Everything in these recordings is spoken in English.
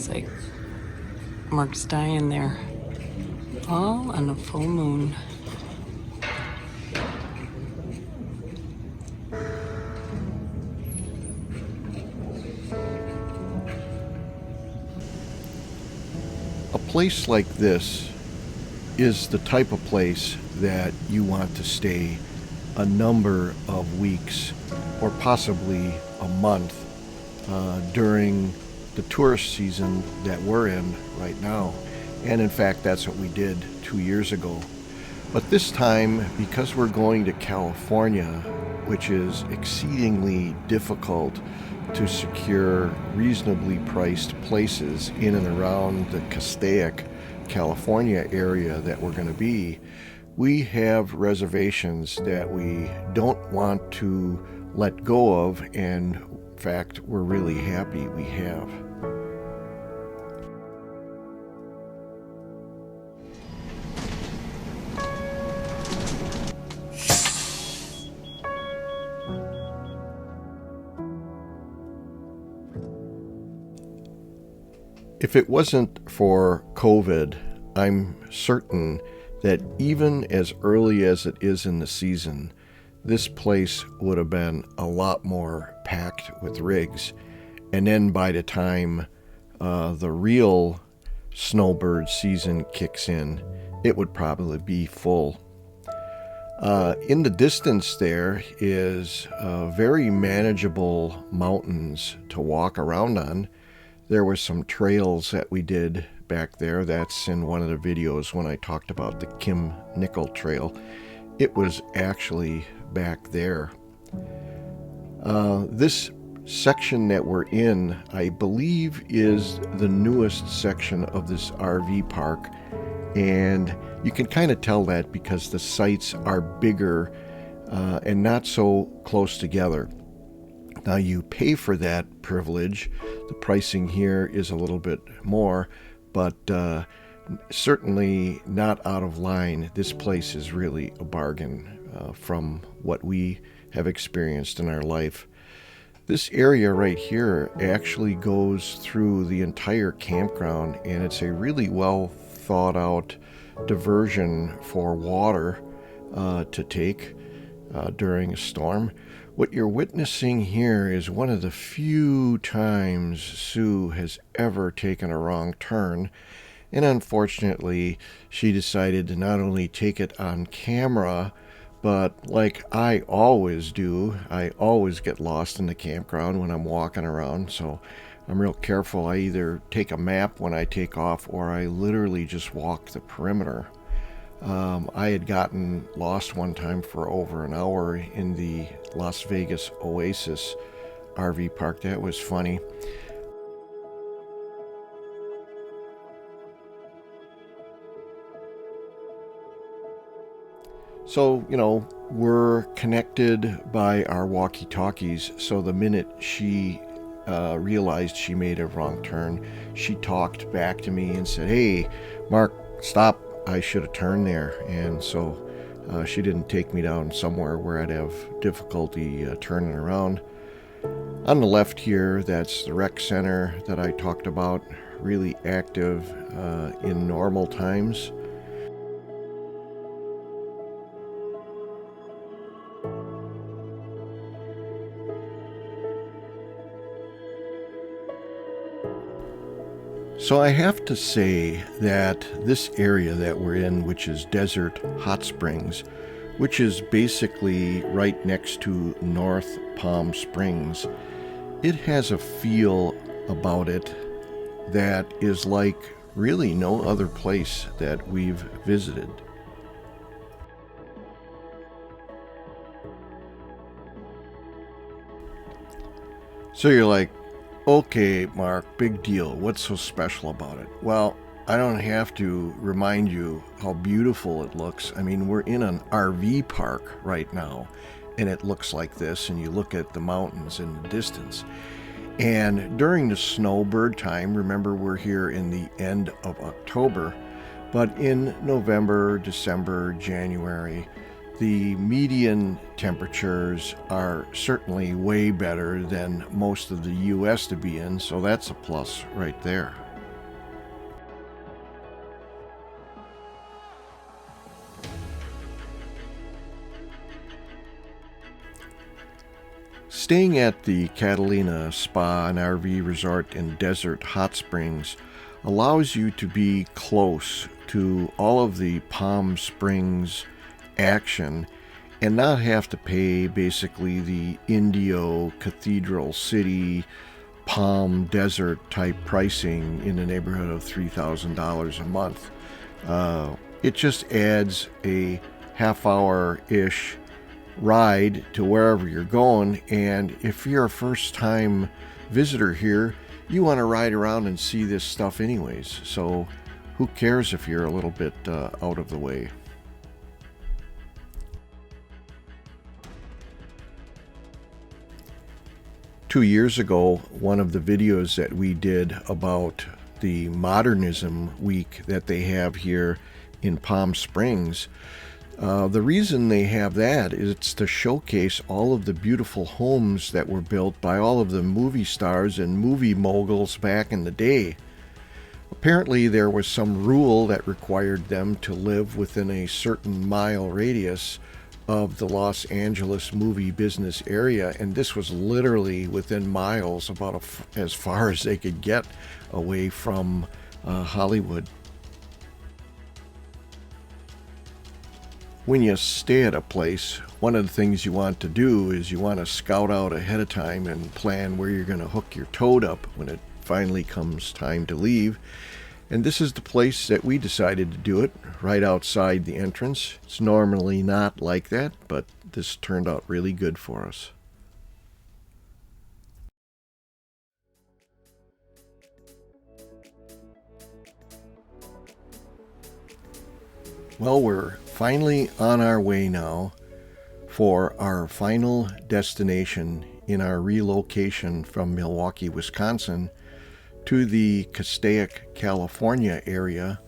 Looks like Mark's dying there. All on a full moon. A place like this is the type of place that you want to stay a number of weeks or possibly a month during the tourist season that we're in right now. And in fact, that's what we did 2 years ago. But this time, because we're going to California, which is exceedingly difficult to secure reasonably priced places in and around the Castaic, California area that we're going to be, we have reservations that we don't want to let go of, and in fact, we're really happy we have. If it wasn't for COVID, I'm certain that even as early as it is in the season, this place would have been a lot more packed with rigs. And then by the time the real snowbird season kicks in, it would probably be full. In the distance there is very manageable mountains to walk around on. There were some trails that we did back there. That's in one of the videos when I talked about the Kim Nickel Trail. It was actually back there. This section that we're in, I believe, is the newest section of this RV park. And you can kind of tell that because the sites are bigger and not so close together. Now you pay for that privilege. The pricing here is a little bit more, but certainly not out of line. This place is really a bargain from what we have experienced in our life. This area right here actually goes through the entire campground, and it's a really well thought out diversion for water to take during a storm. What you're witnessing here is one of the few times Sue has ever taken a wrong turn, and unfortunately she decided to not only take it on camera, but like I always do, I always get lost in the campground when I'm walking around, so I'm real careful. I either take a map when I take off, or I literally just walk the perimeter. I had gotten lost one time for over an hour in the Las Vegas Oasis RV park. That was funny. So, we're connected by our walkie-talkies, so the minute she realized she made a wrong turn, she talked back to me and said, "Hey, Mark, stop. I should have turned there." And so she didn't take me down somewhere where I'd have difficulty turning around. On the left here, that's the rec center that I talked about, really active in normal times. So I have to say that this area that we're in, which is Desert Hot Springs, which is basically right next to North Palm Springs, it has a feel about it that is like really no other place that we've visited. So you're like, "Okay, Mark, big deal. What's so special about it?" Well, I don't have to remind you how beautiful it looks. I mean, we're in an RV park right now, and it looks like this, and you look at the mountains in the distance. And during the snowbird time, remember we're here in the end of October, but in November, December, January, the median temperatures are certainly way better than most of the U.S. to be in, so that's a plus right there. Staying at the Catalina Spa RV Resort in Desert Hot Springs allows you to be close to all of the Palm Springs action and not have to pay basically the Indio Cathedral City Palm Desert type pricing in the neighborhood of $3,000 a month. It just adds a half-hour-ish ride to wherever you're going, and if you're a first-time visitor here, you want to ride around and see this stuff anyways, so who cares if you're a little bit out of the way. Two years ago, one of the videos that we did about the Modernism Week that they have here in Palm Springs, the reason they have that is it's to showcase all of the beautiful homes that were built by all of the movie stars and movie moguls back in the day. Apparently there was some rule that required them to live within a certain mile radius of the Los Angeles movie business area, and this was literally within miles, about as far as they could get away from Hollywood. When you stay at a place, one of the things you want to do is you want to scout out ahead of time and plan where you're going to hook your toad up when it finally comes time to leave. And this is the place that we decided to do it, right outside the entrance. It's normally not like that, but this turned out really good for us. Well, we're finally on our way now for our final destination in our relocation from Milwaukee, Wisconsin to the Castaic, California area,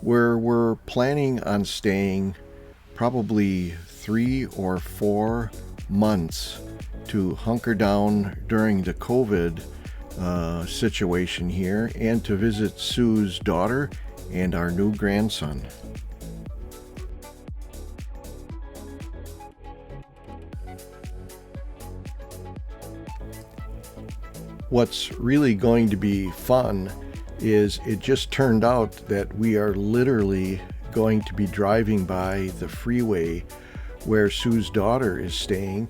where we're planning on staying probably 3 or 4 months to hunker down during the COVID situation here and to visit Sue's daughter and our new grandson. What's really going to be fun is it just turned out that we are literally going to be driving by the freeway where Sue's daughter is staying,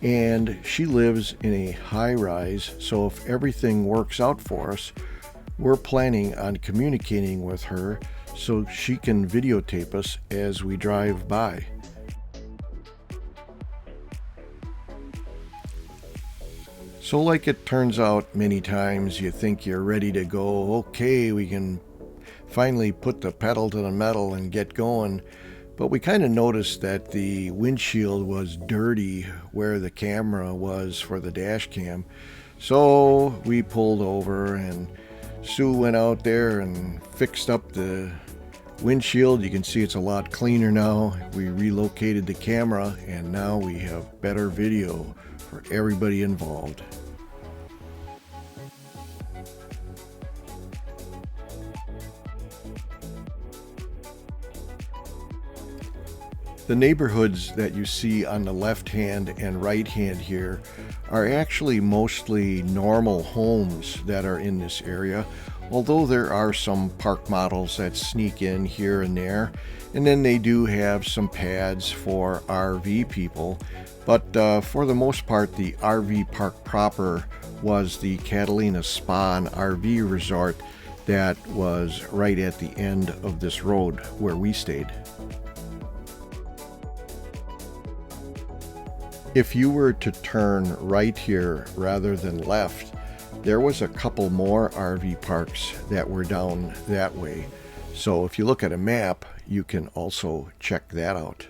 and she lives in a high-rise, so if everything works out for us, we're planning on communicating with her so she can videotape us as we drive by. So like it turns out many times, you think you're ready to go, okay, we can finally put the pedal to the metal and get going. But we kind of noticed that the windshield was dirty where the camera was for the dash cam. So we pulled over and Sue went out there and fixed up the windshield. You can see it's a lot cleaner now. We relocated the camera and now we have better video for everybody involved. The neighborhoods that you see on the left hand and right hand here are actually mostly normal homes that are in this area, although there are some park models that sneak in here and there, and then they do have some pads for RV people, but for the most part the RV park proper was the Catalina Spa RV Resort that was right at the end of this road where we stayed. If you were to turn right here rather than left, there was a couple more RV parks that were down that way. So if you look at a map, you can also check that out.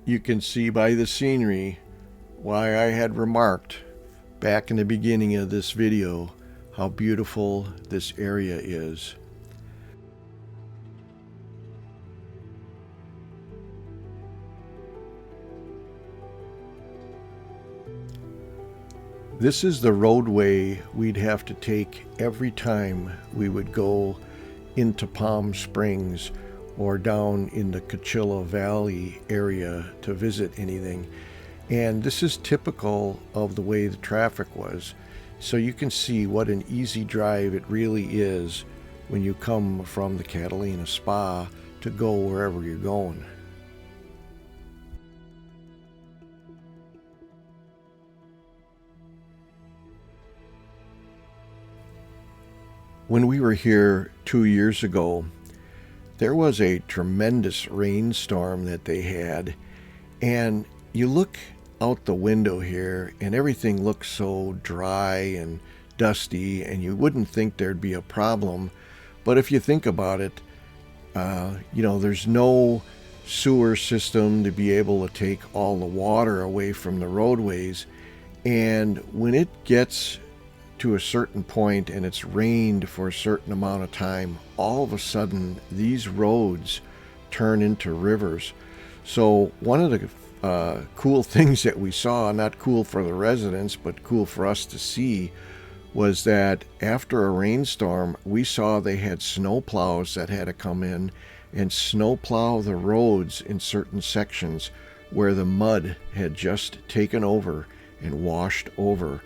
You can see by the scenery why I had remarked back in the beginning of this video how beautiful this area is. This is the roadway we'd have to take every time we would go into Palm Springs or down in the Coachella Valley area to visit anything. And this is typical of the way the traffic was. So you can see what an easy drive it really is when you come from the Catalina Spa to go wherever you're going. When we were here 2 years ago, there was a tremendous rainstorm that they had, and you look out the window here and everything looks so dry and dusty, and you wouldn't think there'd be a problem. But if you think about it, there's no sewer system to be able to take all the water away from the roadways. And when it gets to a certain point and it's rained for a certain amount of time, all of a sudden these roads turn into rivers. So one of the cool things that we saw, not cool for the residents, but cool for us to see, was that after a rainstorm, we saw they had snow plows that had to come in and snow plow the roads in certain sections where the mud had just taken over and washed over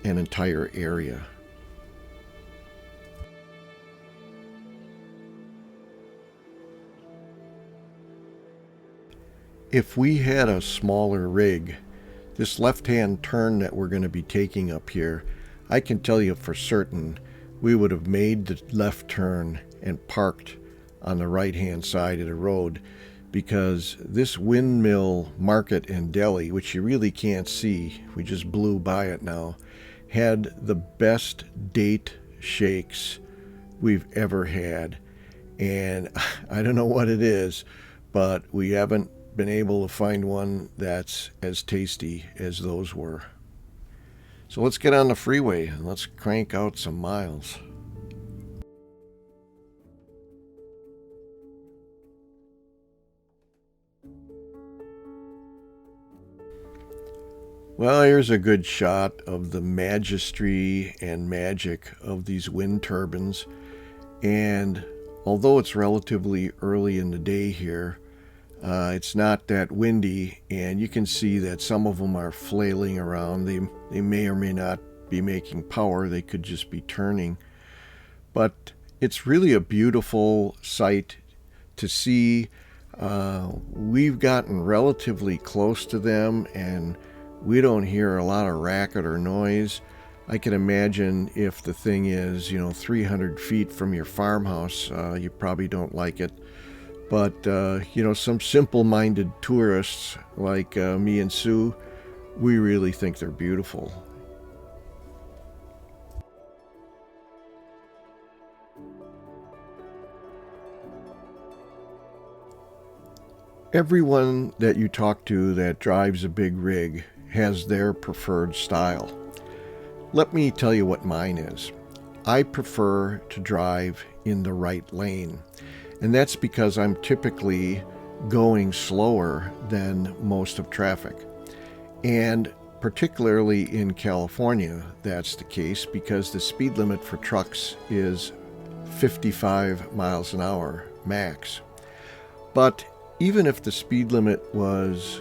an entire area. If we had a smaller rig, this left-hand turn that we're going to be taking up here, I can tell you for certain we would have made the left turn and parked on the right-hand side of the road, because this windmill market and deli, which you really can't see, we just blew by it now, had the best date shakes we've ever had. And I don't know what it is, but we haven't been able to find one that's as tasty as those were. So let's get on the freeway and let's crank out some miles. Well, here's a good shot of the majesty and magic of these wind turbines. And although it's relatively early in the day here, it's not that windy, and you can see that some of them are flailing around. They may or may not be making power. They could just be turning. But it's really a beautiful sight to see. We've gotten relatively close to them, and we don't hear a lot of racket or noise. I can imagine if the thing is, 300 feet from your farmhouse, you probably don't like it. But, some simple-minded tourists like me and Sue, we really think they're beautiful. Everyone that you talk to that drives a big rig has their preferred style. Let me tell you what mine is. I prefer to drive in the right lane, and that's because I'm typically going slower than most of traffic. And particularly in California, that's the case because the speed limit for trucks is 55 miles an hour max. But even if the speed limit was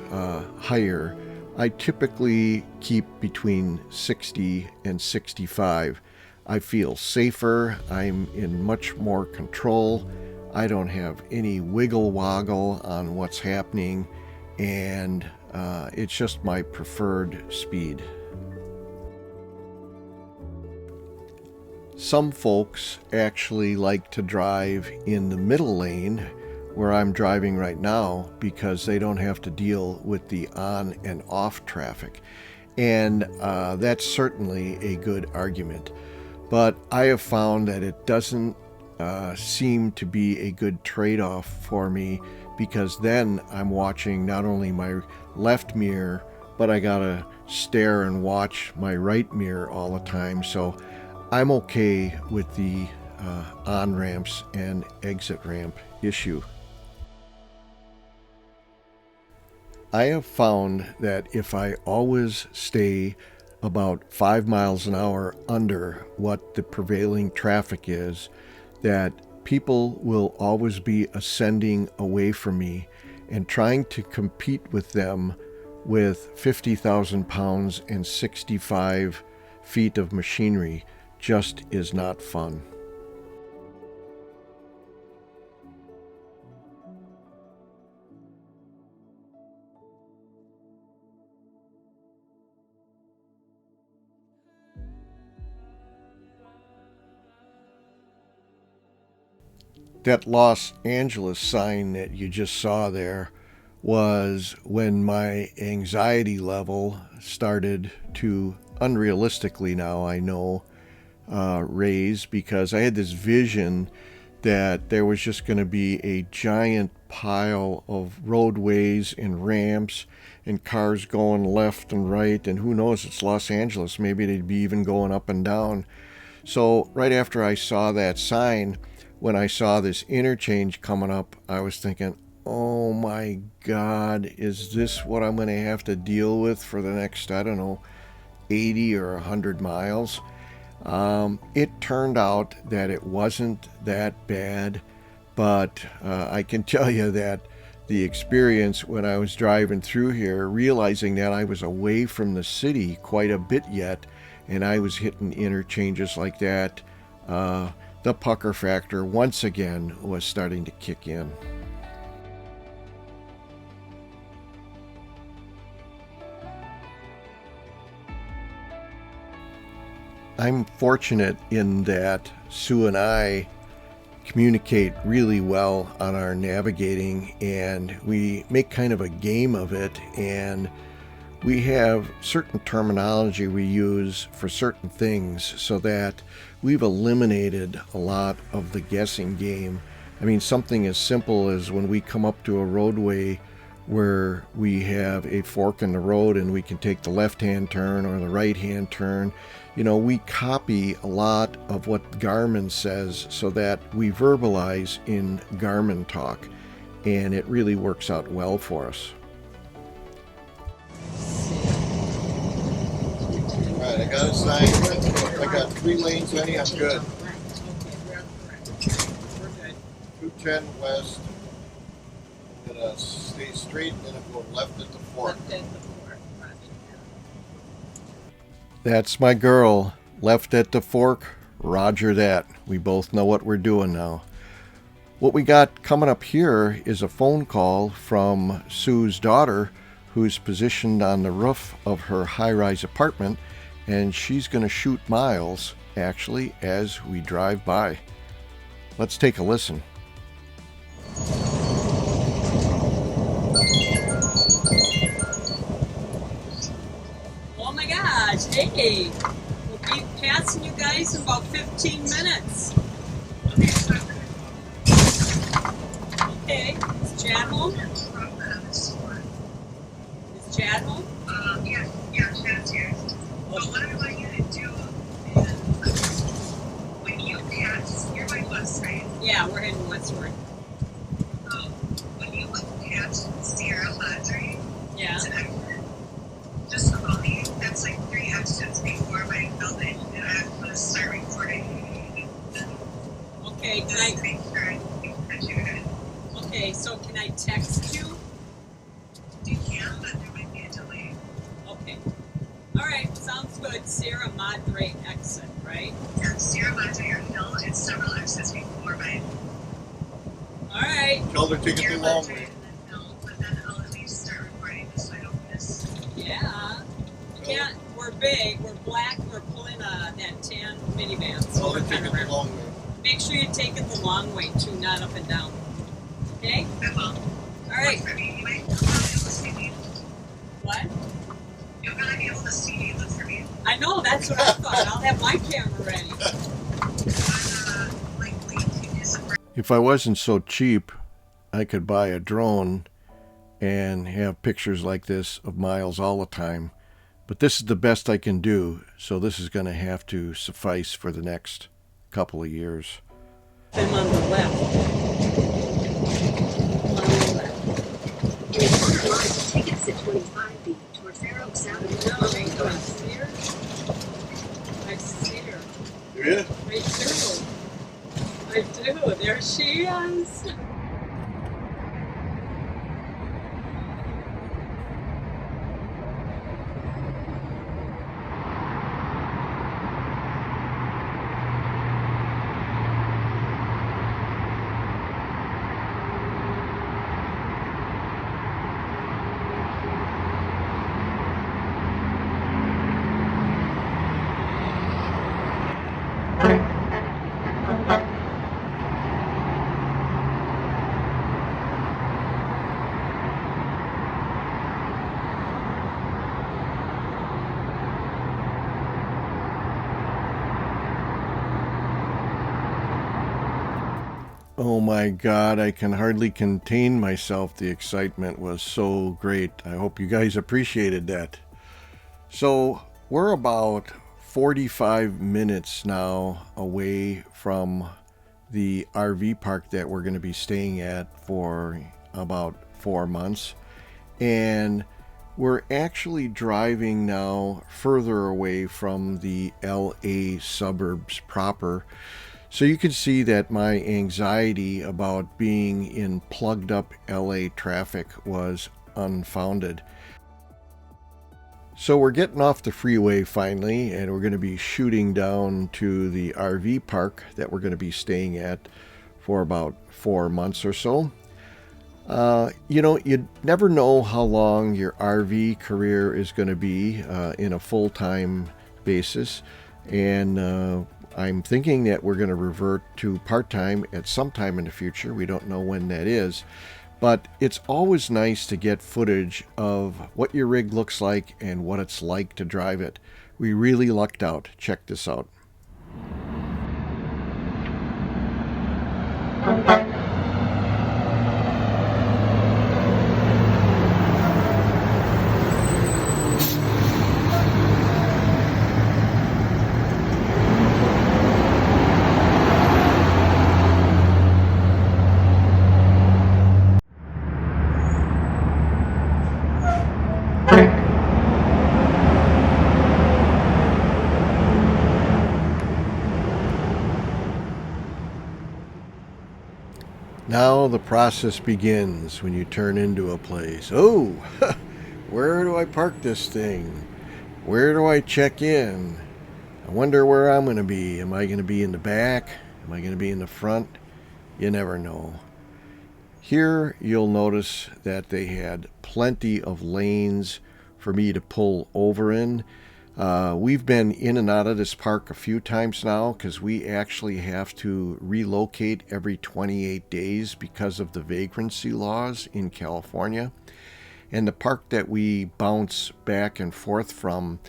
higher, I typically keep between 60 and 65. I feel safer. I'm in much more control. I don't have any wiggle woggle on what's happening, and it's just my preferred speed. Some folks actually like to drive in the middle lane where I'm driving right now because they don't have to deal with the on and off traffic. And that's certainly a good argument. But I have found that it doesn't seem to be a good trade-off for me, because then I'm watching not only my left mirror, but I gotta stare and watch my right mirror all the time. So I'm okay with the on-ramps and exit ramp issue. I have found that if I always stay about 5 miles an hour under what the prevailing traffic is, that people will always be ascending away from me, and trying to compete with them with 50,000 pounds and 65 feet of machinery just is not fun. That Los Angeles sign that you just saw there was when my anxiety level started to, unrealistically now I know, raise, because I had this vision that there was just going to be a giant pile of roadways and ramps and cars going left and right, and who knows, it's Los Angeles, maybe they'd be even going up and down. So right after I saw that sign, when I saw this interchange coming up, I was thinking, oh my God, is this what I'm going to have to deal with for the next, I don't know, 80 or 100 miles? It turned out that it wasn't that bad, but I can tell you that the experience when I was driving through here, realizing that I was away from the city quite a bit yet, and I was hitting interchanges like that, the pucker factor once again was starting to kick in. I'm fortunate in that Sue and I communicate really well on our navigating, and we make kind of a game of it, and we have certain terminology we use for certain things so that we've eliminated a lot of the guessing game. I mean, something as simple as when we come up to a roadway where we have a fork in the road and we can take the left-hand turn or the right-hand turn, you know, we copy a lot of what Garmin says so that we verbalize in Garmin talk, and it really works out well for us. All right, I got a sign. I got 3 lanes ready. I'm good. 210 west. I'm gonna stay straight, and then I'm going left at the fork. That's my girl. Left at the fork. Roger that. We both know what we're doing now. What we got coming up here is a phone call from Sue's daughter, who's positioned on the roof of her high-rise apartment, and she's going to shoot Miles, actually, as we drive by. Let's take a listen. Oh my gosh, hey, we'll be passing you guys in about 15 minutes. Okay, is Chad home? Is Chad home? Yeah, Chad's here. But what I want you to do is, when you pass, you're by west, right? Yeah, we're heading westward. When you pass Sierra Madre, Yeah. it's an exit. Just call me. That's like 3 exits before my building, and I'm going to start recording. Okay, can Just I, make sure you catch you guys. okay, so can I text you? You can, but there might be a delay. Okay. All right, sounds good. Sierra Madre exit, right? Yeah, Sierra Madre or Hill, it's several exits before my All right. Tell her to take it Sierra the long Madre way. and then Hill, but then I'll at least start recording just so I don't miss. Yeah. Yeah, we're big, we're black, we're pulling that tan minivan. So Tell her we're to take kind it of the rare. long way. Make sure you take it the long way too, not up and down. Okay? I will. All right. I mean, you might not be able to see me. What? You'll really be able to see me. Look for me. I know, that's what I thought. I'll have my camera ready. LinkedIn is a If I wasn't so cheap, I could buy a drone and have pictures like this of Miles all the time. But this is the best I can do, so this is going to have to suffice for the next couple of years. I'm on the left. In a quarter mile, take exit 25B towards Fair Oaks Avenue. No, they go upstairs. I do. There she is. Oh my God, I can hardly contain myself. The excitement was so great. I hope you guys appreciated that. So we're about 45 minutes now away from the RV park that we're going to be staying at for about 4 months. And we're actually driving now further away from the LA suburbs proper. So you can see that my anxiety about being in plugged up LA traffic was unfounded. So we're getting off the freeway finally, and we're going to be shooting down to the RV park that we're going to be staying at for about 4 months or so. You never know how long your RV career is going to be in a full-time basis, and I'm thinking that we're going to revert to part-time at some time in the future. We don't know when that is, but it's always nice to get footage of what your rig looks like and what it's like to drive it. We really lucked out. Check this out. Now the process begins when you turn into a place. Oh, where do I park this thing? Where do I check in? I wonder where I'm going to be. Am I going to be in the back? Am I going to be in the front? You never know. Here you'll notice that they had plenty of lanes for me to pull over in. We've been in and out of this park a few times now because we actually have to relocate every 28 days because of the vagrancy laws in California. And the park that we bounce back and forth from,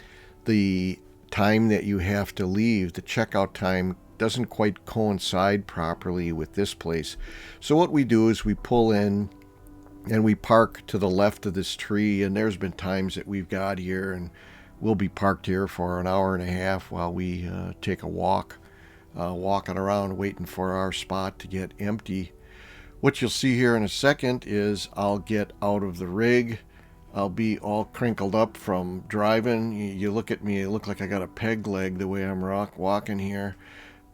the time that you have to leave, the checkout time, doesn't quite coincide properly with this place. So what we do is we pull in and we park to the left of this tree, and there's been times that we've got here and we'll be parked here for an hour and a half while we take a walk, walking around waiting for our spot to get empty. What you'll see here in a second is I'll get out of the rig. I'll be all crinkled up from driving. You look at me, it look like I got a peg leg the way I'm walking here.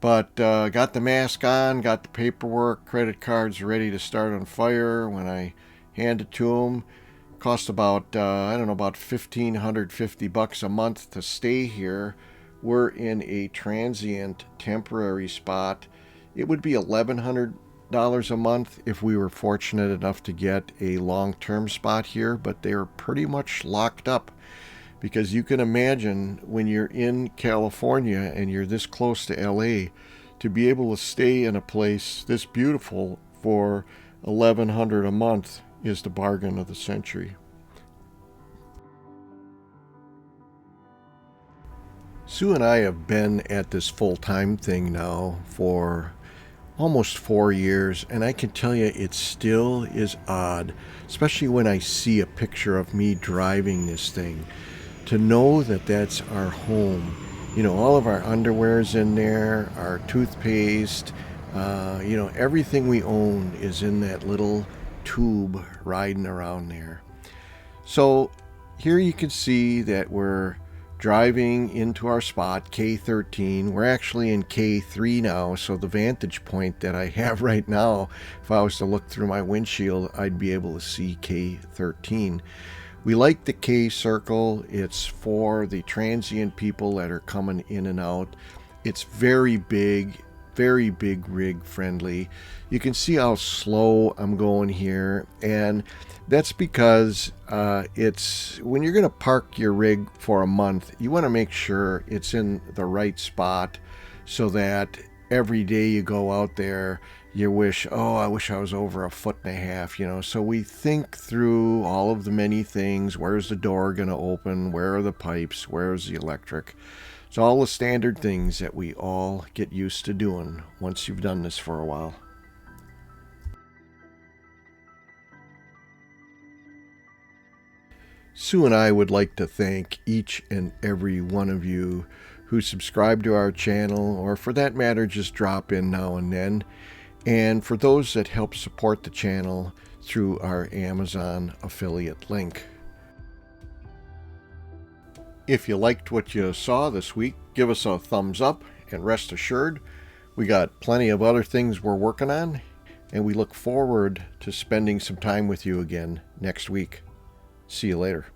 But got the mask on, got the paperwork, credit cards ready to start on fire when I hand it to them. Cost about, about $1,550 a month to stay here. We're in a transient temporary spot. It would be $1,100 a month if we were fortunate enough to get a long-term spot here, but they're pretty much locked up because you can imagine when you're in California and you're this close to LA, to be able to stay in a place this beautiful for $1,100 a month is the bargain of the century. Sue and I have been at this full-time thing now for almost 4 years, and I can tell you it still is odd, especially when I see a picture of me driving this thing, to know that that's our home. All of our underwear's in there, our toothpaste, everything we own is in that little tube riding around there. So here you can see that we're driving into our spot, K13. We're actually in K3 now, so the vantage point that I have right now, if I was to look through my windshield, I'd be able to see K13. We like the K circle. It's for the transient people that are coming in and out. It's very big rig friendly. You can see how slow I'm going here, and that's because it's when you're going to park your rig for a month, you want to make sure it's in the right spot so that every day you go out there you wish, oh, I wish I was over 1.5 feet, you know. So we think through all of the many things. Where's the door going to open? Where are the pipes? Where's the electric? It's all the standard things that we all get used to doing once you've done this for a while. Sue and I would like to thank each and every one of you who subscribe to our channel, or for that matter, just drop in now and then. And for those that help support the channel through our Amazon affiliate link. If you liked what you saw this week, give us a thumbs up, and rest assured, we got plenty of other things we're working on, and we look forward to spending some time with you again next week. See you later.